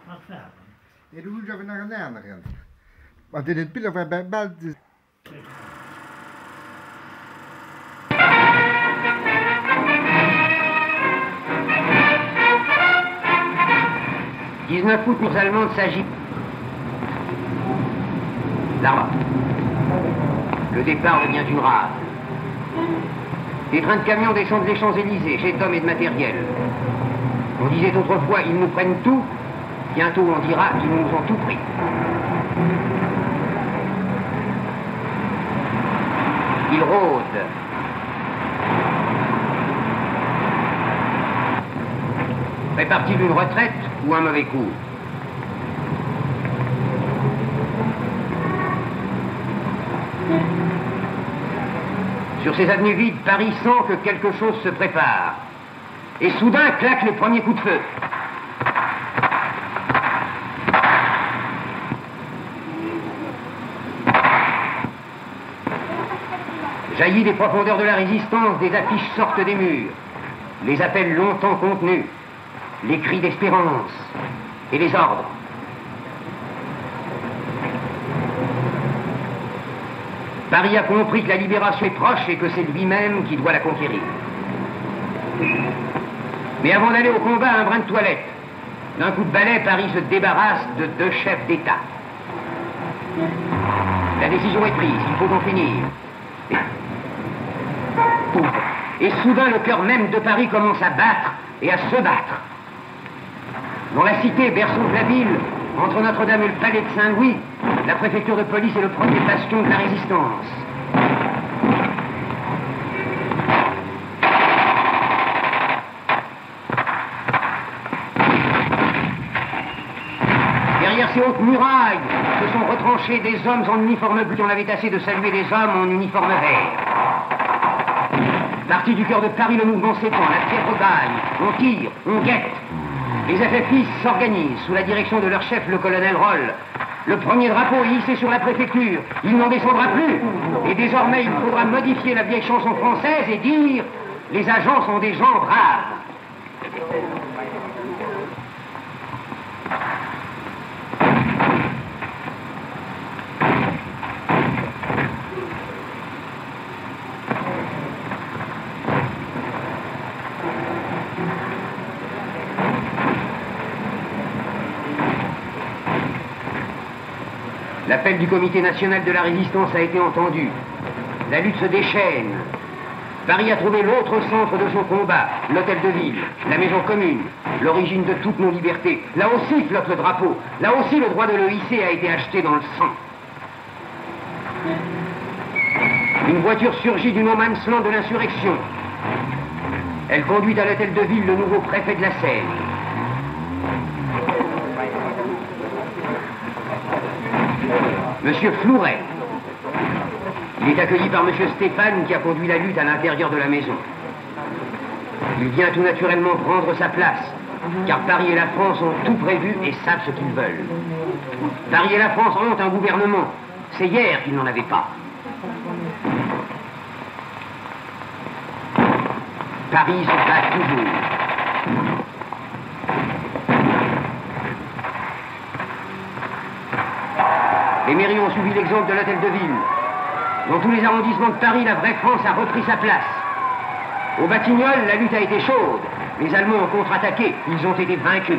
Wat verder? Ja, dan moet je even naar een ander gaan. Want in het pillen van bij buiten. « 19 août, nos Allemandes s'agit. Là-bas. Le départ devient une rave. Des trains de camions descendent les Champs-Élysées, jets d'hommes et de matériel. On disait autrefois, ils nous prennent tout. Bientôt, on dira, ils nous ont tout pris. Ils rôdent. Fait partie d'une retraite ou un mauvais coup? Sur ces avenues vides, Paris sent que quelque chose se prépare. Et soudain, claquent les premiers coups de feu. Jaillit des profondeurs de la résistance, des affiches sortent des murs. Les appels longtemps contenus. Les cris d'espérance et les ordres. Paris a compris que la libération est proche et que c'est lui-même qui doit la conquérir. Mais avant d'aller au combat, un brin de toilette. D'un coup de balai, Paris se débarrasse de 2 chefs d'État. La décision est prise, il faut en finir. Et soudain, le cœur même de Paris commence à battre et à se battre. Dans la cité, berceau de la ville, entre Notre-Dame et le palais de Saint-Louis, la préfecture de police est le premier bastion de la résistance. Derrière ces hautes murailles se sont retranchés des hommes en uniforme bleu. On avait assez de saluer des hommes en uniforme vert. Parti du cœur de Paris, le mouvement s'étend, la fièvre gagne, on tire, on guette. Les FFI s'organisent sous la direction de leur chef, le colonel Roll. Le premier drapeau est hissé sur la préfecture. Il n'en descendra plus. Et désormais, il faudra modifier la vieille chanson française et dire « Les agents sont des gens braves ». L'appel du Comité national de la résistance a été entendu. La lutte se déchaîne. Paris a trouvé l'autre centre de son combat, l'hôtel de ville, la maison commune, l'origine de toutes nos libertés. Là aussi flotte le drapeau. Là aussi le droit de le hisser a été acheté dans le sang. Une voiture surgit du no man's land de l'insurrection. Elle conduit à l'hôtel de ville le nouveau préfet de la Seine. Monsieur Flouret. Il est accueilli par Monsieur Stéphane qui a conduit la lutte à l'intérieur de la maison. Il vient tout naturellement prendre sa place, car Paris et la France ont tout prévu et savent ce qu'ils veulent. Paris et la France ont un gouvernement. C'est hier qu'ils n'en avaient pas. Paris se bat toujours. Les mairies ont suivi l'exemple de l'hôtel de ville. Dans tous les arrondissements de Paris, la vraie France a repris sa place. Au Batignolles, la lutte a été chaude. Les Allemands ont contre-attaqué. Ils ont été vaincus.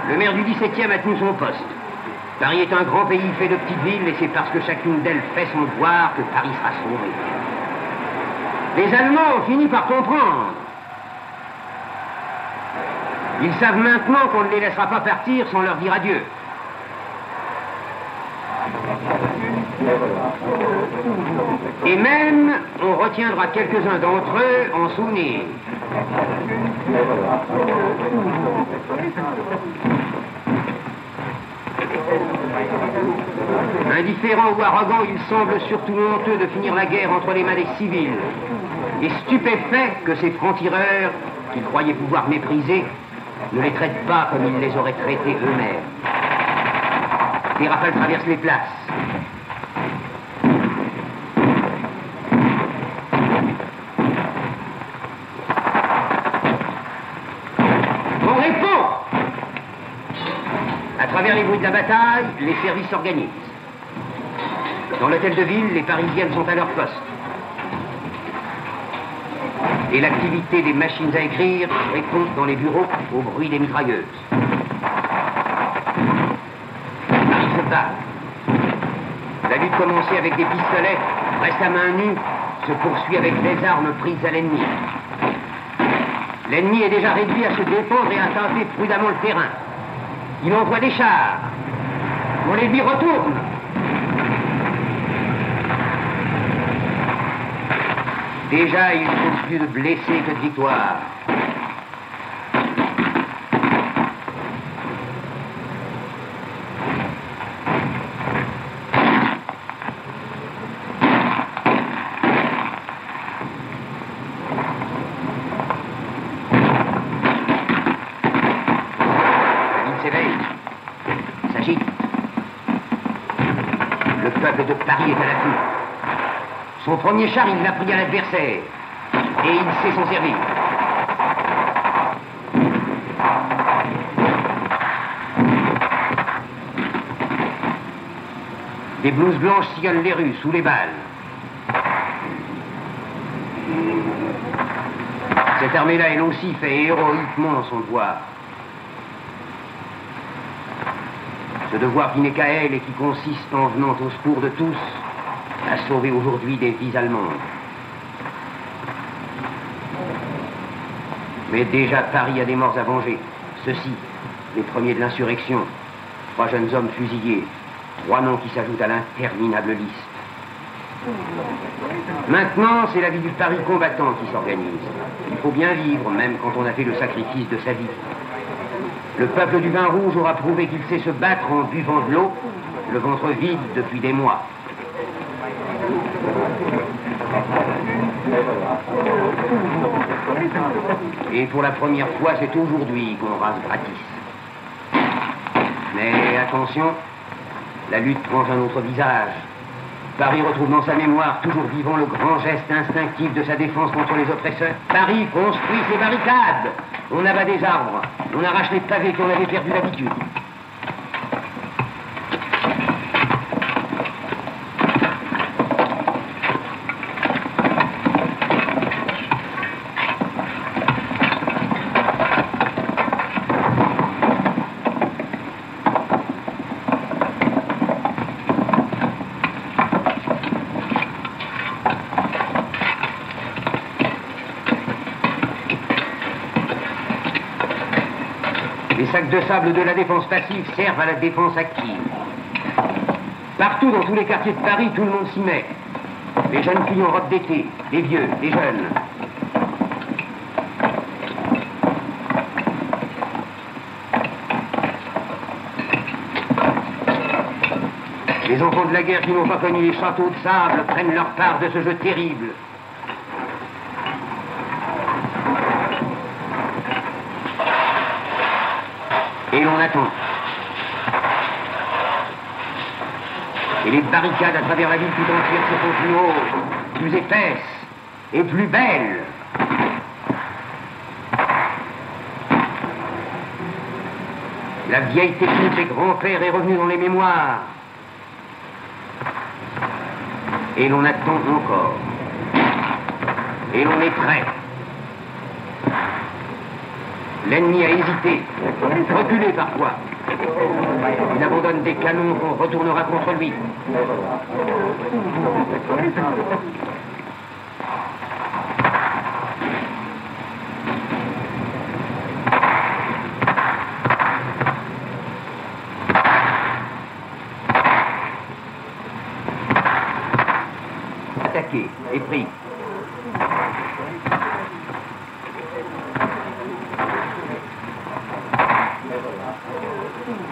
Le maire du 17e a tenu son poste. Paris est un grand pays fait de petites villes et c'est parce que chacune d'elles fait son devoir que Paris sera sauvé. Les Allemands ont fini par comprendre. Ils savent maintenant qu'on ne les laissera pas partir sans leur dire adieu. Et même, on retiendra quelques-uns d'entre eux en souvenir. Indifférents ou arrogants, ils semblent surtout honteux de finir la guerre entre les mains des civils. Et stupéfaits que ces francs-tireurs, qu'ils croyaient pouvoir mépriser, ne les traitent pas comme ils les auraient traités eux-mêmes. Des rafales traversent les places. travers les bruits de la bataille, les services s'organisent. Dans l'hôtel de ville, les Parisiennes sont à leur poste. Et l'activité des machines à écrire répond dans les bureaux au bruit des mitrailleuses. Paris se bat. La lutte commencée avec des pistolets, reste à main nue, se poursuit avec des armes prises à l'ennemi. L'ennemi est déjà réduit à se défendre et à tenter prudemment le terrain. Il envoie des chars. On les lui retourne. Déjà, il faut plus de blessés que de victoires. Il s'éveille, s'agite. Le peuple de Paris est à l'affût. Son premier char, il l'a pris à l'adversaire. Et il sait s'en servir. Des blouses blanches sillonnent les rues, sous les balles. Cette armée-là, elle aussi, fait héroïquement son devoir. Ce devoir qui n'est qu'à elle et qui consiste, en venant au secours de tous, à sauver aujourd'hui des vies allemandes. Mais déjà Paris a des morts à venger. Ceux-ci, les premiers de l'insurrection, 3 jeunes hommes fusillés, 3 noms qui s'ajoutent à l'interminable liste. Maintenant, c'est la vie du Paris combattant qui s'organise. Il faut bien vivre, même quand on a fait le sacrifice de sa vie. Le peuple du vin rouge aura prouvé qu'il sait se battre en buvant de l'eau, le ventre vide depuis des mois. Et pour la première fois, c'est aujourd'hui qu'on rase gratis. Mais attention, la lutte prend un autre visage. Paris retrouve dans sa mémoire, toujours vivant, le grand geste instinctif de sa défense contre les oppresseurs. Paris construit ses barricades. On abat des arbres. On arrache les pavés qu'on avait perdu d'habitude. Les sacs de sable de la défense passive servent à la défense active. Partout dans tous les quartiers de Paris, tout le monde s'y met. Les jeunes filles en robe d'été, les vieux, les jeunes. Les enfants de la guerre qui n'ont pas connu les châteaux de sable prennent leur part de ce jeu terrible. Et l'on attend. Et les barricades à travers la ville tout entière se font plus hautes, plus épaisses et plus belles. La vieille technique des grands-pères est revenue dans les mémoires. Et l'on attend encore. Et l'on est prêt. L'ennemi a hésité, reculé parfois. Il abandonne des canons qu'on retournera contre lui. Attaqué et pris.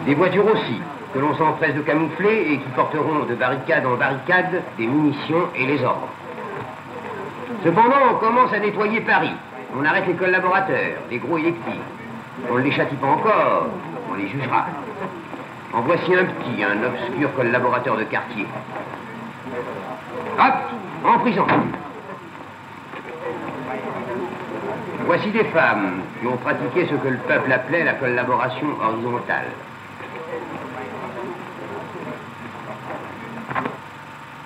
Des voitures aussi, que l'on s'empresse de camoufler et qui porteront de barricade en barricade des munitions et les ordres. Cependant, on commence à nettoyer Paris. On arrête les collaborateurs, les gros et les petits. On ne les châtie pas encore, on les jugera. En voici un petit, un obscur collaborateur de quartier. Hop, en prison. Voici des femmes qui ont pratiqué ce que le peuple appelait la collaboration horizontale.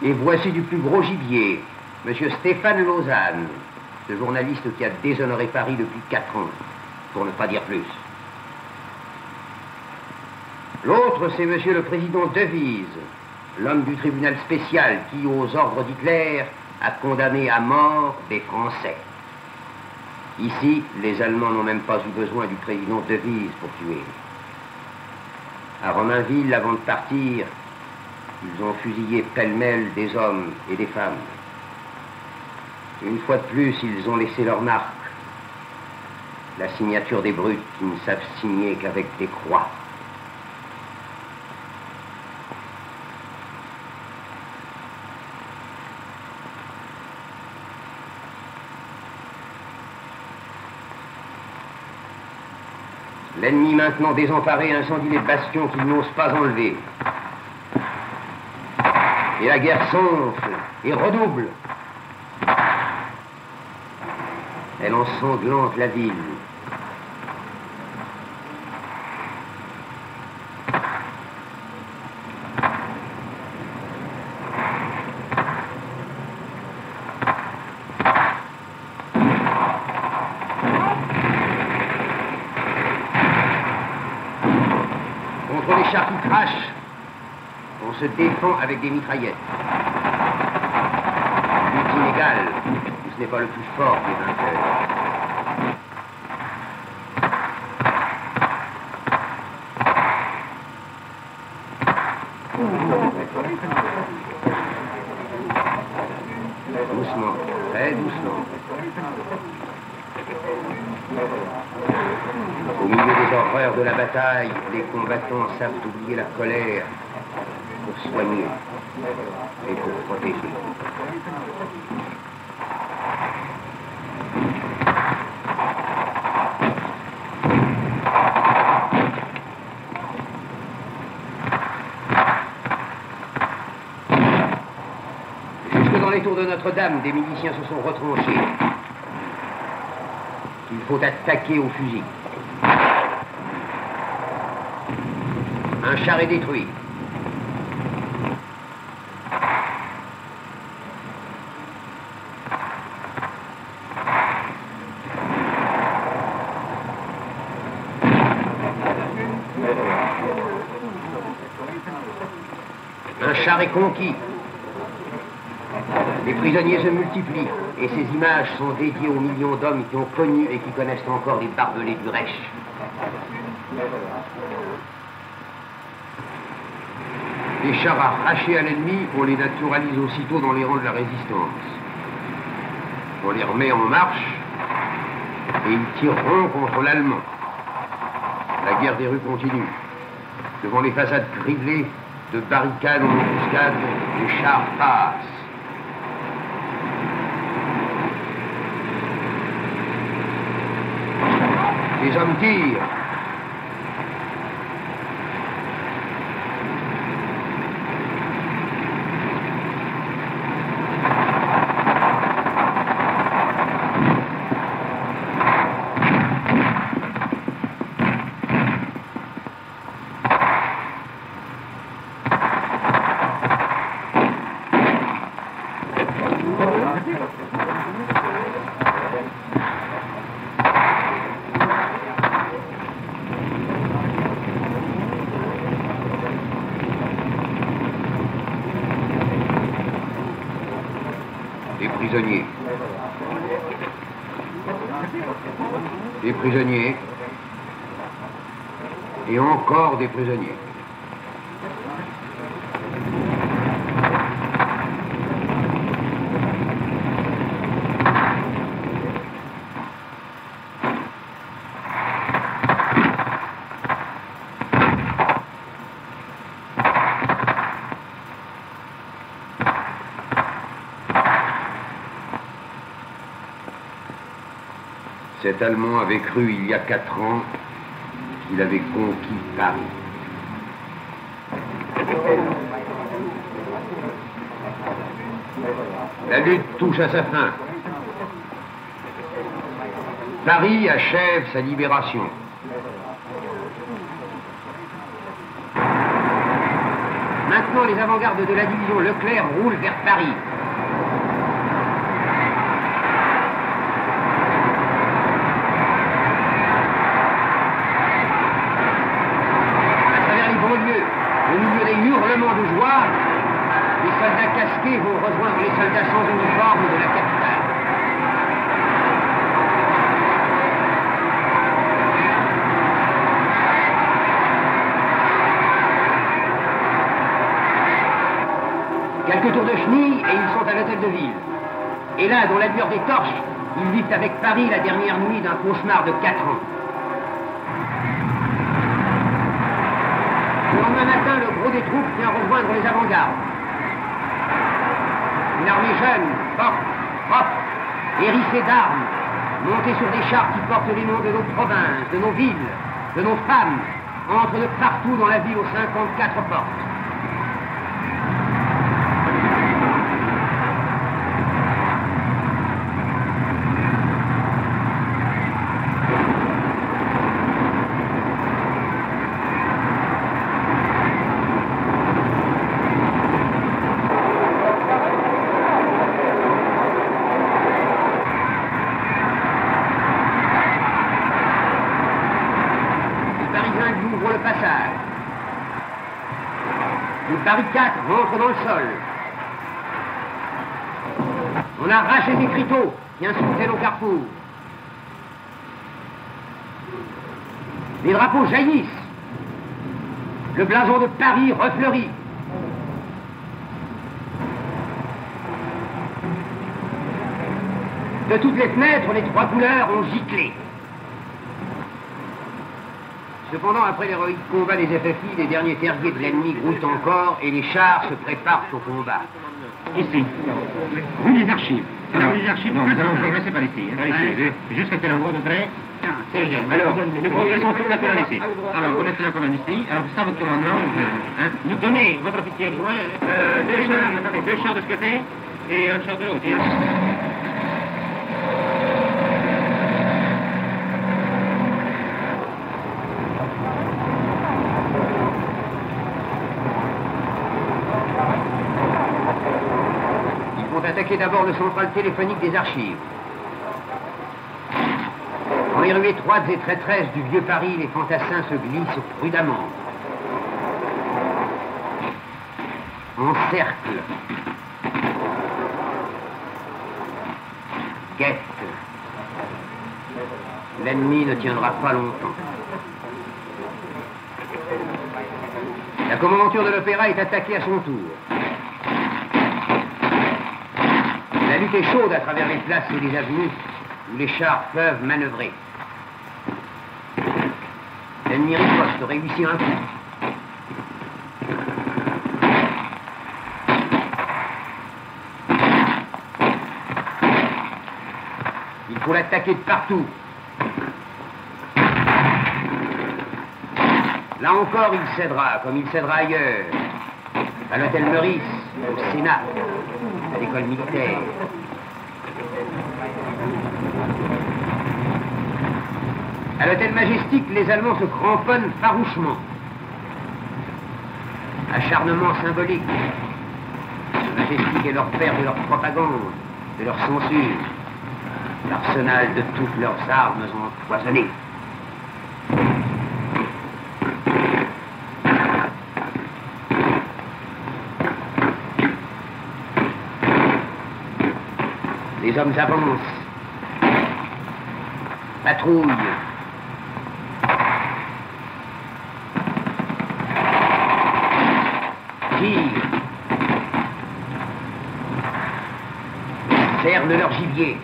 Et voici du plus gros gibier, Monsieur Stéphane Lausanne, ce journaliste qui a déshonoré Paris depuis 4 ans, pour ne pas dire plus. L'autre, c'est Monsieur le Président Devise, l'homme du tribunal spécial qui, aux ordres d'Hitler, a condamné à mort des Français. Ici, les Allemands n'ont même pas eu besoin du président Devise pour tuer. À Romainville, avant de partir, ils ont fusillé pêle-mêle des hommes et des femmes. Une fois de plus, ils ont laissé leur marque. La signature des brutes qui ne savent signer qu'avec des croix. L'ennemi maintenant désemparé incendie les bastions qu'il n'ose pas enlever. Et la guerre s'enfle et redouble. Elle ensanglante la ville. Contre les chars qui crachent, on se défend avec des mitraillettes. But inégal, mais ce n'est pas le plus fort des vainqueurs. Doucement, très doucement. Au milieu des horreurs de la bataille, les combattants savent oublier la colère pour soigner et pour protéger. Jusque dans les tours de Notre-Dame, des miliciens se sont retranchés. Il faut attaquer au fusil. Un char est détruit. Un char est conquis. Les prisonniers se multiplient et ces images sont dédiées aux millions d'hommes qui ont connu et qui connaissent encore les barbelés du Reich. Les chars arrachés à l'ennemi, on les naturalise aussitôt dans les rangs de la résistance. On les remet en marche et ils tireront contre l'Allemand. La guerre des rues continue. Devant les façades criblées de barricades en embuscade, les chars passent. Les hommes tirent. Prisonniers. Des prisonniers. Et encore des prisonniers. Cet Allemand avait cru il y a 4 ans qu'il avait conquis Paris. La lutte touche à sa fin. Paris achève sa libération. Maintenant, les avant-gardes de la division Leclerc roulent vers Paris. À travers les banlieues, au milieu des hurlements de joie, les soldats casqués vont rejoindre les soldats sans uniforme de la capitale. Quelques tours de chenille et ils sont à l'hôtel de ville. Et là, dans la lueur des torches, ils vivent avec Paris la dernière nuit d'un cauchemar de 4 ans. Le lendemain matin, le gros des troupes vient rejoindre les avant-gardes. Une armée jeune, forte, propre, hérissée d'armes, montée sur des chars qui portent les noms de nos provinces, de nos villes, de nos femmes, entre de partout dans la ville aux 54 portes. Barricade rentre dans le sol. On arrache les écriteaux qui insultaient nos carrefours. Les drapeaux jaillissent. Le blason de Paris refleurit. De toutes les fenêtres, les 3 couleurs ont giclé. Cependant, après l'héroïque combat des FFI, les derniers terriers de l'ennemi grouillent encore et les chars se préparent au combat. Ici, rue des Archives. Alors, rue des Archives, non, nous allons progresser par ici. Juste rester l'endroit de près. C'est bien. Alors, nous progressons sur la colonne ici. Alors, vous laissez la colonne ici. Alors, ça, votre commandement, nous donnez votre officier loin, deux chars de ce côté et un char de l'autre. Attaquer d'abord le central téléphonique des archives. Dans les rues étroites et traîtresses du vieux Paris, les fantassins se glissent prudemment. En cercle. Guette. L'ennemi ne tiendra pas longtemps. La commandanture de l'opéra est attaquée à son tour. La lutte est chaude à travers les places et les avenues où les chars peuvent manœuvrer. L'ennemi riposte, réussit un coup. Il faut l'attaquer de partout. Là encore, il cédera, comme il cédera ailleurs. À l'hôtel Meurice, au Sénat, à l'école militaire. À l'hôtel Majestic, les Allemands se cramponnent farouchement. Acharnement symbolique. Le Majestic est leur père de leur propagande, de leur censure. L'arsenal de toutes leurs armes empoisonnées. Les hommes avancent, patrouillent, tirent, cernent leur gibier.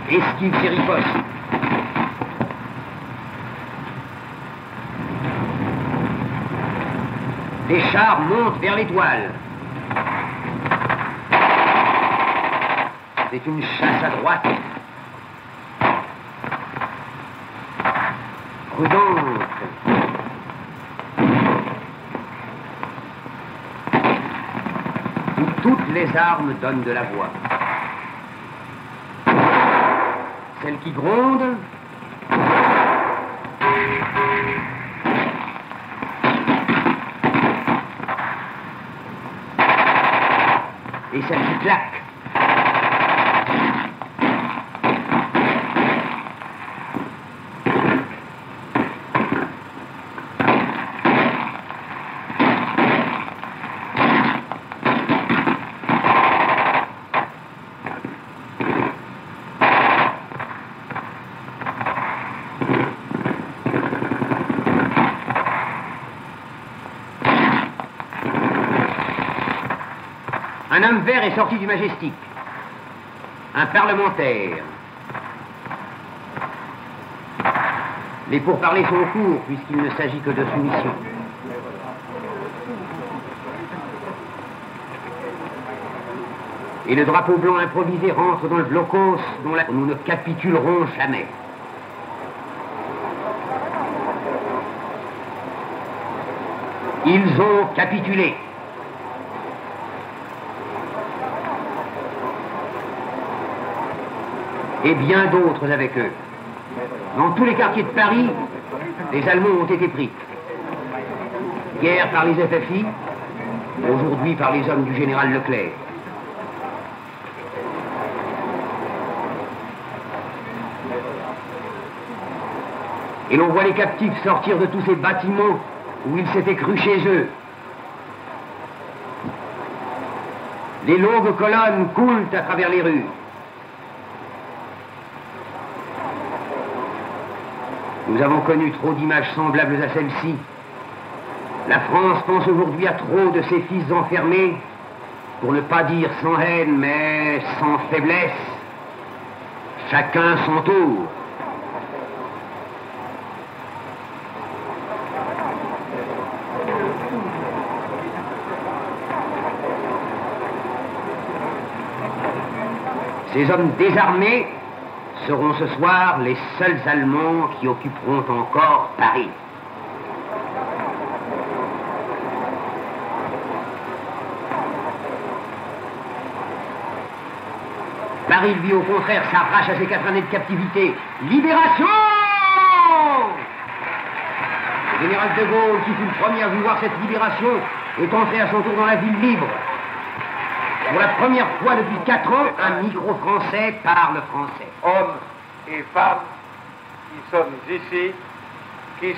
Esquivent et ripostent. Les chars montent vers l'étoile. C'est une chasse à droite. Prudente. Où toutes les armes donnent de la voix. Celle qui gronde et celle-ci claque. Un homme vert est sorti du Majestic. Un parlementaire. Les pourparlers sont courts puisqu'il ne s'agit que de soumission. Et le drapeau blanc improvisé rentre dans le blocos dont nous ne capitulerons jamais. Ils ont capitulé. Et bien d'autres avec eux. Dans tous les quartiers de Paris, les Allemands ont été pris. Hier par les FFI, aujourd'hui par les hommes du général Leclerc. Et l'on voit les captifs sortir de tous ces bâtiments où ils s'étaient crus chez eux. Les longues colonnes coulent à travers les rues. Nous avons connu trop d'images semblables à celle-ci. La France pense aujourd'hui à trop de ses fils enfermés, pour ne pas dire sans haine, mais sans faiblesse. Chacun son tour. Ces hommes désarmés seront ce soir les seuls Allemands qui occuperont encore Paris. Paris, lui, au contraire, s'arrache à ses 4 années de captivité. Libération! Le général de Gaulle, qui fut le premier à vouloir cette libération, est entré à son tour dans la ville libre. Pour la première fois depuis 4 ans, un micro-français parle français. Hommes et femmes qui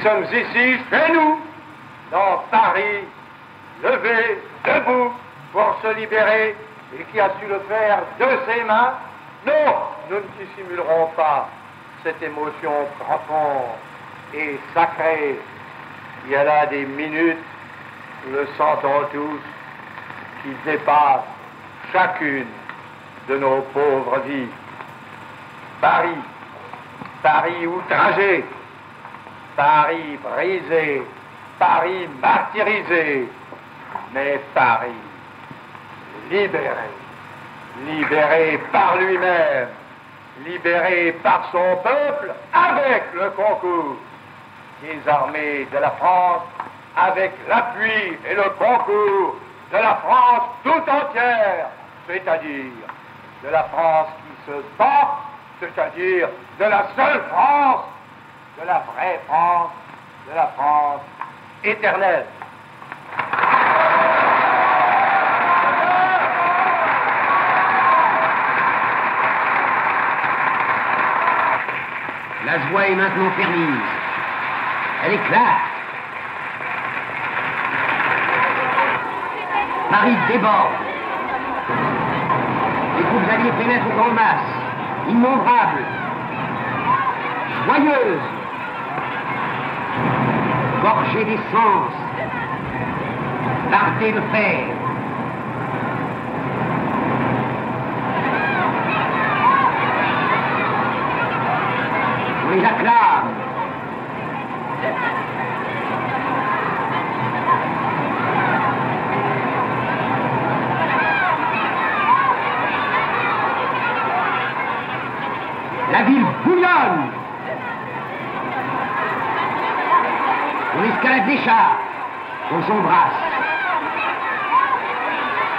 sommes ici chez nous, dans Paris, levés, debout, pour se libérer, et qui a su le faire de ses mains, non, nous ne dissimulerons pas cette émotion profonde et sacrée. Il y a là des minutes, nous le sentons tous, qui dépassent chacune de nos pauvres vies. Paris, Paris outragé, Paris brisé, Paris martyrisé, mais Paris libéré, libéré par lui-même, libéré par son peuple avec le concours des armées de la France, avec l'appui et le concours de la France tout entière, c'est-à-dire de la France qui se bat, c'est-à-dire de la seule France, de la vraie France, de la France éternelle. La joie est maintenant permise. Elle éclate. Paris déborde. Les troupes alliées pénètrent en masse, innombrables, joyeuses, gorgées d'essence, bardées de fer. On les acclame. La ville bouillonne. On escalade les chars. On s'embrasse.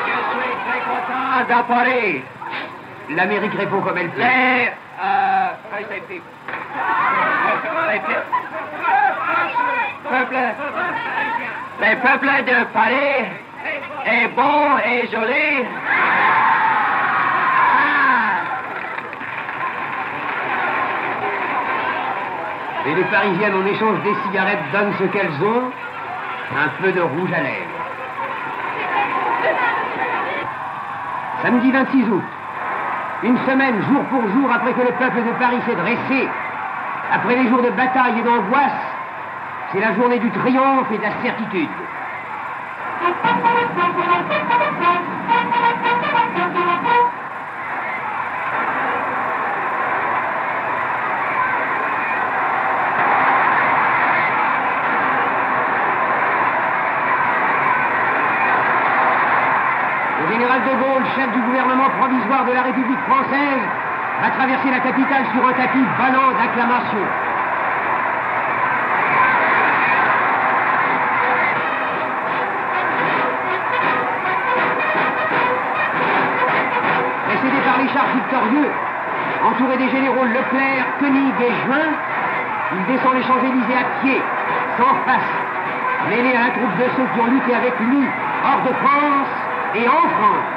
Je suis très content d'apparaître. L'Amérique répond comme elle peut. Les peuples de Paris est bon et joli. Et les Parisiennes, en échange des cigarettes, donnent ce qu'elles ont, un peu de rouge à lèvres. Samedi 26 août, une semaine, jour pour jour, après que le peuple de Paris s'est dressé, après les jours de bataille et d'angoisse, c'est la journée du triomphe et de la certitude. Le général de Gaulle, chef du gouvernement provisoire de la République française, va traverser la capitale sur un tapis volant d'acclamation. Précédé par les chars victorieux, entouré des généraux Leclerc, Koenig et Juin, il descend les Champs-Élysées à pied, sans face, mêlé à la troupe de ceux qui ont lutté avec lui, hors de France et en France.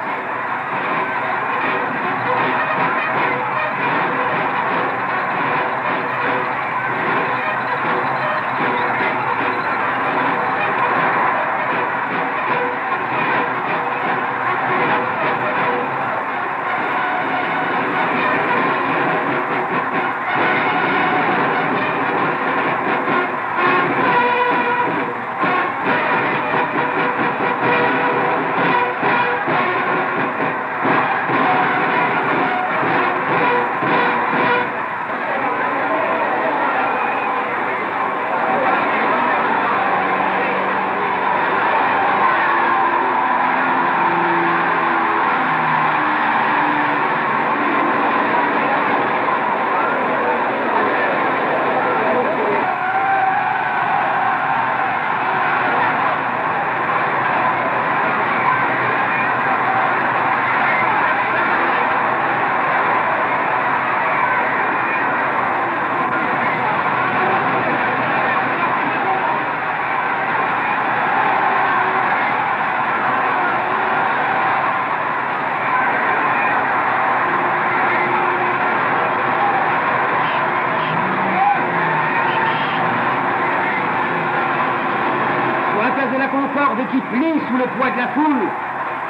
Qui plie sous le poids de la foule,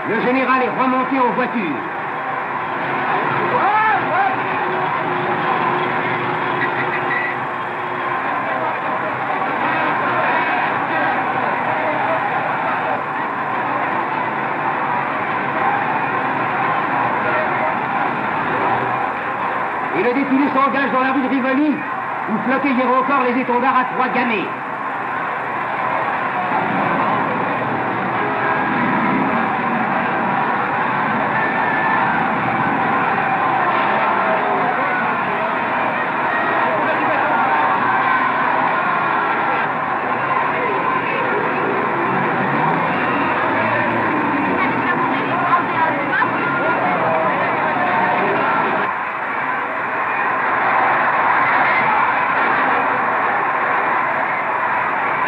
le général est remonté en voiture. Et le défilé s'engage dans la rue de Rivoli, où flottaient hier encore les étendards à 3 gamets.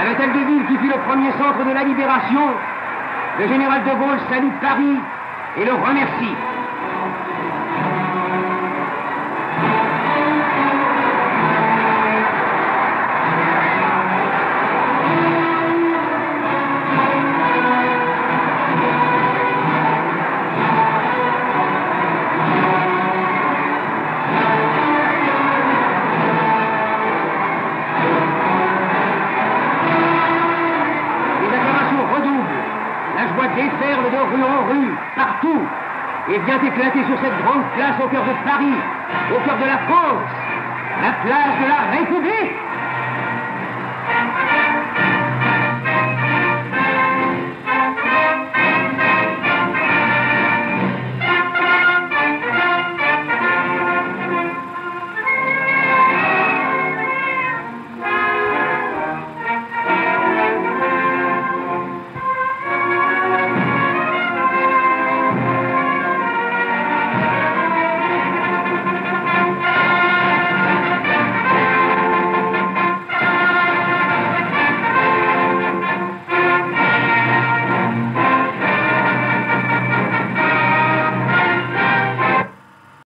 À l'hôtel de ville qui fut le premier centre de la libération, le général de Gaulle salue Paris et le remercie. Déferle de rue en rue, partout, et vient éclater sur cette grande place au cœur de Paris, au cœur de la France, la place de la République.